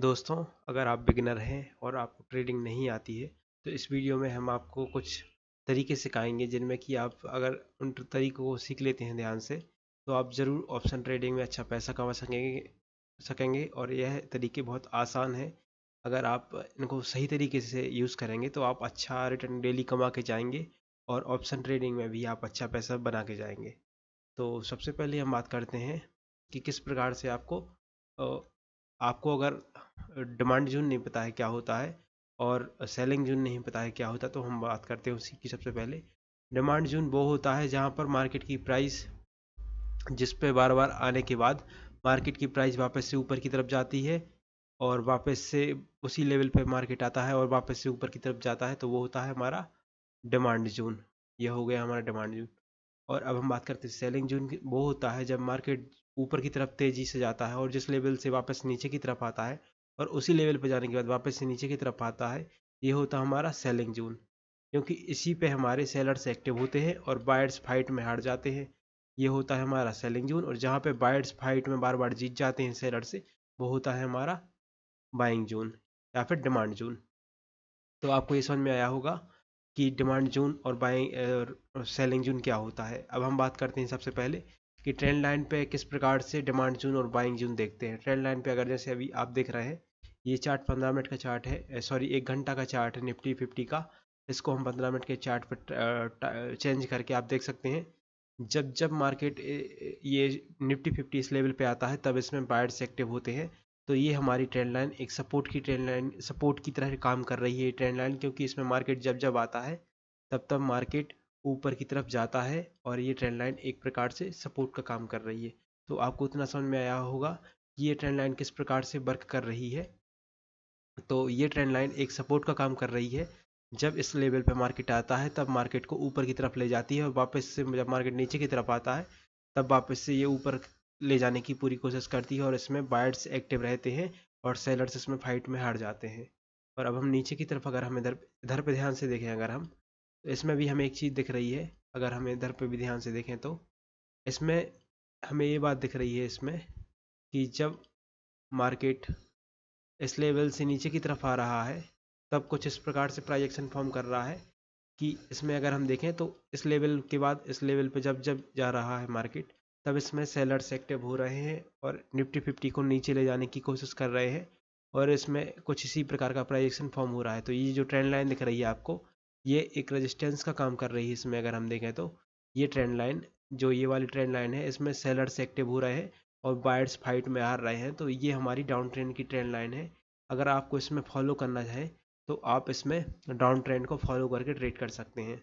दोस्तों, अगर आप बिगिनर हैं और आपको ट्रेडिंग नहीं आती है तो इस वीडियो में हम आपको कुछ तरीके सिखाएंगे जिनमें कि आप अगर उन तरीकों को सीख लेते हैं ध्यान से तो आप ज़रूर ऑप्शन ट्रेडिंग में अच्छा पैसा कमा सकेंगे और यह तरीके बहुत आसान है। अगर आप इनको सही तरीके से यूज़ करेंगे तो आप अच्छा रिटर्न डेली कमा के जाएंगे और ऑप्शन ट्रेडिंग में भी आप अच्छा पैसा बना के जाएंगे। तो सबसे पहले हम बात करते हैं कि किस प्रकार से आपको अगर डिमांड जोन नहीं पता है क्या होता है और सेलिंग जोन नहीं पता है क्या होता है तो हम बात करते हैं उसी की। सबसे पहले डिमांड जोन वो होता है जहां पर मार्केट की प्राइस जिस पे बार बार आने के बाद मार्केट की प्राइस वापस से ऊपर की तरफ जाती है और वापस से उसी लेवल पे मार्केट आता है और वापस से ऊपर की तरफ जाता है, तो वो होता है हमारा डिमांड जोन। यह हो गया हमारा डिमांड जोन। और अब हम बात करते हैं सेलिंग जोन की। वो होता है जब मार्केट ऊपर की तरफ तेजी से जाता है और जिस लेवल से वापस नीचे की तरफ आता है और उसी लेवल पर जाने के बाद वापस से नीचे की तरफ आता है, ये होता है हमारा सेलिंग जोन। क्योंकि इसी पे हमारे सेलर्स एक्टिव होते हैं और बायर्स फाइट में हार जाते हैं। ये होता है हमारा सेलिंग जोन। और जहाँ पे बायर्स फाइट में बार बार जीत जाते हैं सेलर से, वो होता है हमारा बाइंग जोन या फिर डिमांड जोन। तो आपको ये समझ में आया होगा कि डिमांड जोन और बाइंग और सेलिंग जोन क्या होता है। अब हम बात करते हैं सबसे पहले कि ट्रेंड लाइन पे किस प्रकार से डिमांड जोन और बाइंग जोन देखते हैं। ट्रेंड लाइन पे अगर जैसे अभी आप देख रहे हैं, ये चार्ट 15 मिनट का चार्ट है, सॉरी 1 घंटा का चार्ट है निफ्टी 50 का। इसको हम 15 मिनट के चार्ट पर चेंज करके आप देख सकते हैं। जब जब मार्केट ये निफ्टी 50 इस लेवल पे आता है तब इसमें बायर्स एक्टिव होते हैं। तो ये हमारी ट्रेंड लाइन एक सपोर्ट की ट्रेंड लाइन, सपोर्ट की तरह काम कर रही है ये ट्रेंड लाइन, क्योंकि इसमें मार्केट जब जब आता है तब तब मार्केट ऊपर की तरफ जाता है और ये ट्रेंड लाइन एक प्रकार से सपोर्ट का काम कर रही है। तो आपको इतना समझ में आया होगा कि ये ट्रेंड लाइन किस प्रकार से वर्क कर रही है। तो ये ट्रेंड लाइन एक सपोर्ट का काम कर रही है। जब इस लेवल पे मार्केट आता है तब मार्केट को ऊपर की तरफ ले जाती है और वापस से जब मार्केट नीचे की तरफ आता है तब वापस से ये ऊपर ले जाने की पूरी कोशिश करती है और इसमें बायर्स एक्टिव रहते हैं और सेलर्स इसमें फाइट में हार जाते हैं। और अब हम नीचे की तरफ अगर हम इधर इधर पे ध्यान से देखें, अगर हम तो इसमें भी हमें एक चीज़ दिख रही है। अगर हम इधर पे भी ध्यान से देखें तो इसमें हमें ये बात दिख रही है इसमें कि जब मार्केट इस लेवल से नीचे की तरफ आ रहा है तब कुछ इस प्रकार से प्राइजेक्शन फॉर्म कर रहा है कि इसमें अगर हम देखें तो इस लेवल के बाद इस लेवल पे जब जब जा रहा है मार्केट तब इसमें सेलर्स एक्टिव हो रहे हैं और निफ्टी 50 को नीचे ले जाने की कोशिश कर रहे हैं और इसमें कुछ इसी प्रकार का प्राइजेक्शन फॉर्म हो रहा है। तो ये जो ट्रेंड लाइन दिख रही है आपको, ये एक रेजिस्टेंस का काम कर रही है। इसमें अगर हम देखें तो ये ट्रेंड लाइन, जो ये वाली ट्रेंड लाइन है, इसमें सेलर्स एक्टिव हो रहे हैं और बायर्स फाइट में हार रहे हैं। तो ये हमारी डाउन ट्रेंड की ट्रेंड लाइन है। अगर आपको इसमें फॉलो करना चाहें तो आप इसमें डाउन ट्रेंड को फॉलो करके ट्रेड कर सकते हैं।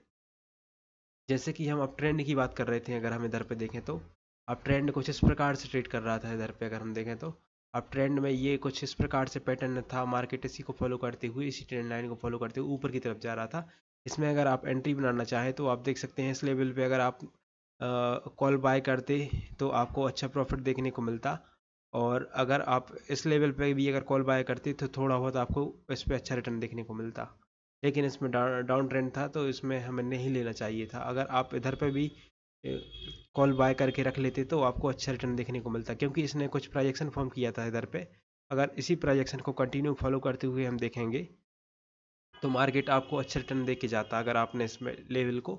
जैसे कि हम अब ट्रेंड की बात कर रहे थे, अगर हम इधर पे देखें तो अब ट्रेंड कुछ इस प्रकार से ट्रेड कर रहा था। इधर पे अगर हम देखें तो अब ट्रेंड में ये कुछ इस प्रकार से पैटर्न था। मार्केट इसी को फॉलो करते हुए, इसी ट्रेंड लाइन को फॉलो करते हुए ऊपर की तरफ जा रहा था। इसमें अगर आप एंट्री बनाना चाहें तो आप देख सकते हैं इस लेवल पे अगर आप कॉल बाय करते तो आपको अच्छा प्रॉफिट देखने को मिलता। और अगर आप इस लेवल पे भी अगर कॉल बाय करते तो थोड़ा बहुत आपको इस पे अच्छा रिटर्न देखने को मिलता। लेकिन इसमें डाउन ट्रेंड था तो इसमें हमें नहीं लेना चाहिए था। अगर आप इधर पे भी कॉल बाय करके रख लेते तो आपको अच्छा रिटर्न देखने को मिलता, क्योंकि इसने कुछ प्राइजेक्शन फॉर्म किया था इधर पे। अगर इसी प्राइजेक्शन को कंटिन्यू फॉलो करते हुए हम देखेंगे तो मार्केट आपको अच्छा रिटर्न दे के जाता, अगर आपने इसमें लेवल को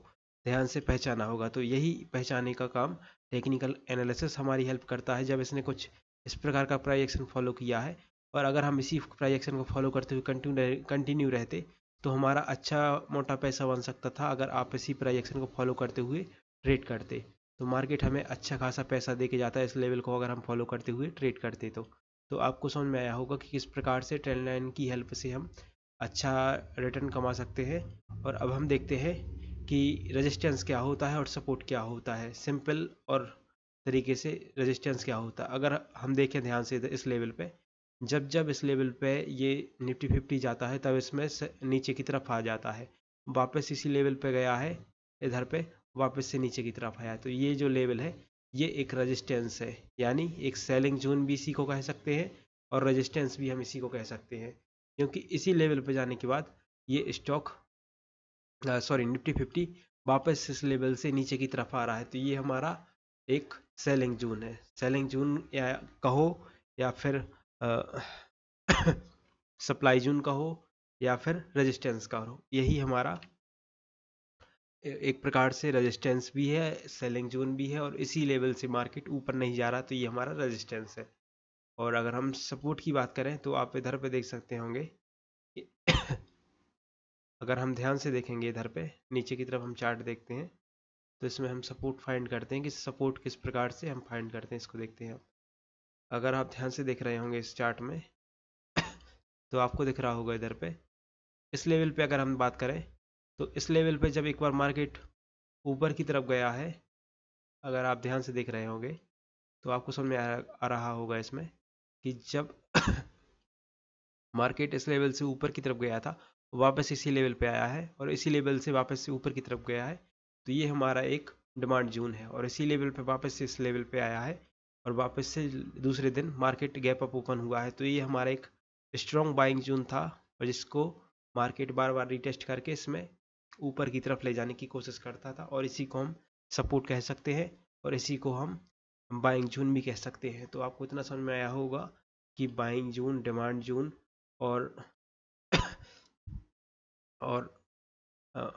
ध्यान से पहचाना होगा। तो यही पहचाने का काम टेक्निकल एनालिसिस हमारी हेल्प करता है। जब इसने कुछ इस प्रकार का प्राइजेक्शन फॉलो किया है और अगर हम इसी प्राइजेक्शन को फॉलो करते हुए कंटिन्यू रहते तो हमारा अच्छा मोटा पैसा बन सकता था। अगर आप इसी प्राइजेक्शन को फॉलो करते हुए ट्रेड करते तो मार्केट हमें अच्छा खासा पैसा दे के जाता है इस लेवल को, अगर हम फॉलो करते हुए ट्रेड करते तो आपको समझ में आया होगा कि किस प्रकार से ट्रेंड लाइन की हेल्प से हम अच्छा रिटर्न कमा सकते हैं। और अब हम देखते हैं कि रेजिस्टेंस क्या होता है और सपोर्ट क्या होता है। सिंपल और तरीके से रेजिस्टेंस क्या होता है अगर हम देखें ध्यान से इस लेवल पे, जब जब इस लेवल पे ये निफ्टी 50 जाता है तब इसमें नीचे की तरफ आ जाता है, वापस इसी लेवल पे गया है इधर पे, वापस से नीचे की तरफ आया। तो ये जो लेवल है ये एक रेजिस्टेंस है, यानी एक सेलिंग जोन भी इसी को कह सकते हैं और रेजिस्टेंस भी हम इसी को कह सकते हैं। क्योंकि इसी लेवल पे जाने के बाद ये स्टॉक, सॉरी निफ्टी 50 वापस इस लेवल से नीचे की तरफ आ रहा है। तो ये हमारा एक सेलिंग जोन है। सेलिंग जोन या कहो या फिर सप्लाई जोन का हो या फिर रेजिस्टेंस का हो। यही हमारा एक प्रकार से रेजिस्टेंस भी है, सेलिंग जोन भी है, और इसी लेवल से मार्केट ऊपर नहीं जा रहा तो ये हमारा रेजिस्टेंस है। और अगर हम सपोर्ट की बात करें तो आप इधर पे देख सकते होंगे कि अगर हम ध्यान से देखेंगे इधर पे नीचे की तरफ हम चार्ट देखते हैं तो इसमें हम सपोर्ट फाइंड करते हैं कि सपोर्ट किस प्रकार से हम फाइंड करते हैं, इसको देखते हैं आप। अगर आप ध्यान से देख रहे होंगे इस चार्ट में तो आपको दिख रहा होगा इधर पे इस लेवल पे अगर हम बात करें तो इस लेवल पे जब एक बार मार्केट ऊपर की तरफ गया है, अगर आप ध्यान से देख रहे होंगे तो आपको समझ में आ रहा होगा इसमें कि जब मार्केट इस लेवल से ऊपर की तरफ गया था वापस इसी लेवल पे आया है और इसी लेवल से वापस से ऊपर की तरफ गया है, तो ये हमारा एक डिमांड जोन है। और इसी लेवल पे वापस से इस लेवल पे आया है और वापस से दूसरे दिन मार्केट गैप अप ओपन हुआ है, तो ये हमारा एक स्ट्रॉन्ग बाइंग जोन था और जिसको मार्केट बार बार रिटेस्ट करके इसमें ऊपर की तरफ ले जाने की कोशिश करता था, और इसी को हम सपोर्ट कह सकते हैं और इसी को हम बाइंग जोन भी कह सकते हैं। तो आपको इतना समझ में आया होगा कि बाइंग जोन, डिमांड जोन और और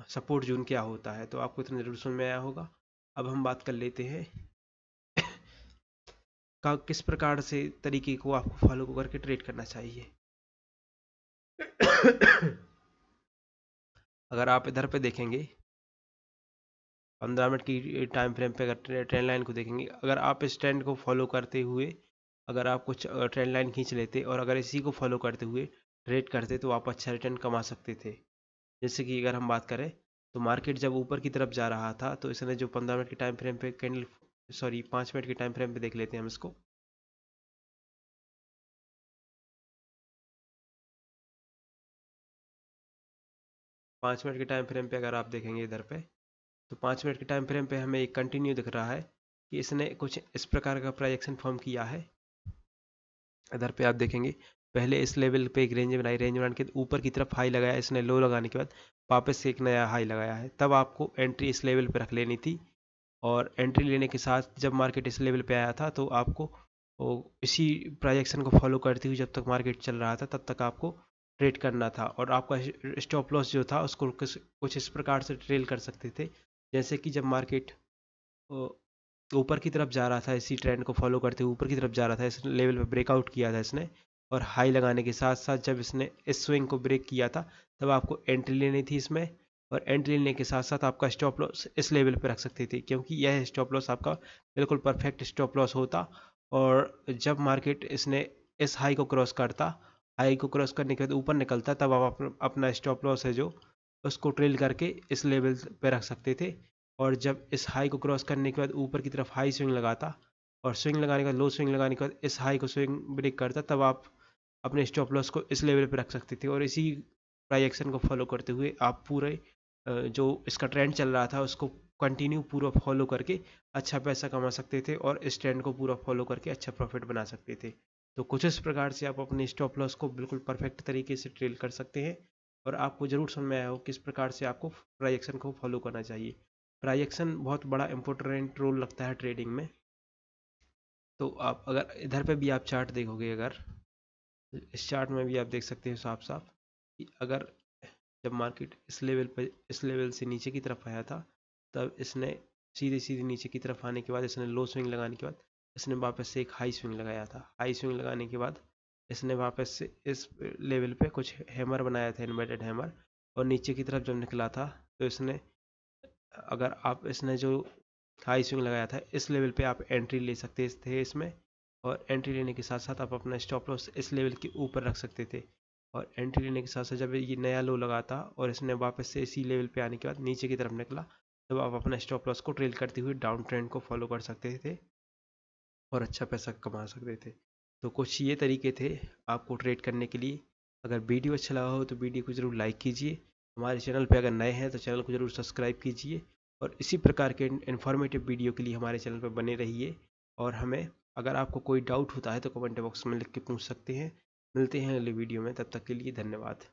सपोर्ट जोन क्या होता है, तो आपको इतना जरूर समझ में आया होगा। अब हम बात कर लेते हैं का किस प्रकार से तरीके को आपको फॉलो करके ट्रेड करना चाहिए। अगर आप इधर पे देखेंगे 15 मिनट की टाइम फ्रेम पे अगर ट्रेंड लाइन को देखेंगे, अगर आप इस ट्रेंड को फॉलो करते हुए अगर आप कुछ ट्रेंड लाइन खींच लेते और अगर इसी को फॉलो करते हुए ट्रेड करते तो आप अच्छा रिटर्न कमा सकते थे। जैसे कि अगर हम बात करें तो मार्केट जब ऊपर की तरफ जा रहा था तो इसने जो 15 मिनट की टाइम फ्रेम पे कैंडल, सॉरी 5 मिनट की टाइम फ्रेम पे देख लेते हैं हम इसको। 5 मिनट के टाइम फ्रेम पे अगर आप देखेंगे इधर पे तो 5 मिनट के टाइम फ्रेम पे हमें एक कंटिन्यू दिख रहा है कि इसने कुछ इस प्रकार का प्रोजेक्शन फॉर्म किया है। इधर पे आप देखेंगे पहले इस लेवल पे एक रेंज बनाई, रेंज बनाने के ऊपर की तरफ हाई लगाया, इसने लो लगाने के बाद वापस से एक नया हाई लगाया है। तब आपको एंट्री इस लेवल पे रख लेनी थी और एंट्री लेने के साथ जब मार्केट इस लेवल पे आया था तो आपको इसी प्रोजेक्शन को फॉलो करते हुए जब तक मार्केट चल रहा था तब तक आपको ट्रेड करना था, और आपका स्टॉप लॉस जो था उसको कुछ इस प्रकार से ट्रेल कर सकते थे। जैसे कि जब मार्केट ऊपर की तरफ जा रहा था इसी ट्रेंड को फॉलो करते हुए ऊपर की तरफ जा रहा था, इस लेवल पे ब्रेकआउट किया था इसने और हाई लगाने के साथ साथ जब इसने इस स्विंग को ब्रेक किया था तब आपको एंट्री लेनी थी इसमें, और एंट्री लेने के साथ साथ आपका स्टॉप लॉस इस लेवल पे रख सकते थे क्योंकि यह स्टॉप लॉस आपका बिल्कुल परफेक्ट स्टॉप लॉस होता। और जब मार्केट इसने इस हाई को क्रॉस करता, हाई को क्रॉस करने के बाद ऊपर निकलता, तब आप अपना स्टॉप लॉस है जो उसको ट्रेल करके इस लेवल पे रख सकते थे। और जब इस हाई को क्रॉस करने के बाद ऊपर की तरफ हाई स्विंग लगाता और स्विंग लगाने के बाद लो स्विंग लगाने के बाद इस हाई को स्विंग ब्रेक करता, तब आप अपने स्टॉप लॉस को इस लेवल पे रख सकते थे और इसी प्राइजेक्शन को फॉलो करते हुए आप पूरे जो इसका ट्रेंड चल रहा था उसको कंटिन्यू पूरा फॉलो करके अच्छा पैसा कमा सकते थे और इस ट्रेंड को पूरा फॉलो करके अच्छा प्रॉफिट बना सकते थे। तो कुछ इस प्रकार से आप अपने स्टॉप लॉस को बिल्कुल परफेक्ट तरीके से ट्रेल कर सकते हैं और आपको ज़रूर समझ में आया हो किस प्रकार से आपको प्राइजेक्शन को फॉलो करना चाहिए। प्राइजेक्शन बहुत बड़ा इंपॉर्टेंट रोल लगता है ट्रेडिंग में। तो आप अगर इधर पे भी आप चार्ट देखोगे, अगर इस चार्ट में भी आप देख सकते हो साफ साफ कि अगर जब मार्केट इस लेवल से नीचे की तरफ आया था तब इसने सीधे सीधे नीचे की तरफ आने के बाद इसने लो स्विंग लगाने के बाद इसने वापस से एक हाई स्विंग लगाया था। हाई स्विंग लगाने के बाद इसने वापस से इस लेवल पे कुछ हैमर बनाया था, इन्वर्टेड हैमर, और नीचे की तरफ जब निकला था तो इसने अगर आप इसने जो हाई स्विंग लगाया था इस लेवल पे आप एंट्री ले सकते थे इसमें, और एंट्री लेने के साथ साथ आप अपना स्टॉप लॉस इस लेवल के ऊपर रख सकते थे। और एंट्री लेने के साथ साथ जब ये नया लो लगा था और इसने वापस से इसी लेवल पे आने के बाद नीचे की तरफ निकला, तब आप अपना स्टॉप लॉस को ट्रेल करते हुए डाउन ट्रेंड को फॉलो कर सकते थे और अच्छा पैसा कमा सकते थे। तो कुछ ये तरीके थे आपको ट्रेड करने के लिए। अगर वीडियो अच्छा लगा हो तो वीडियो को ज़रूर लाइक कीजिए, हमारे चैनल पे अगर नए हैं तो चैनल को ज़रूर सब्सक्राइब कीजिए और इसी प्रकार के इन्फॉर्मेटिव वीडियो के लिए हमारे चैनल पर बने रहिए। और हमें अगर आपको कोई डाउट होता है तो कमेंट बॉक्स में लिख के पूछ सकते हैं। मिलते हैं अगले वीडियो में, तब तक के लिए धन्यवाद।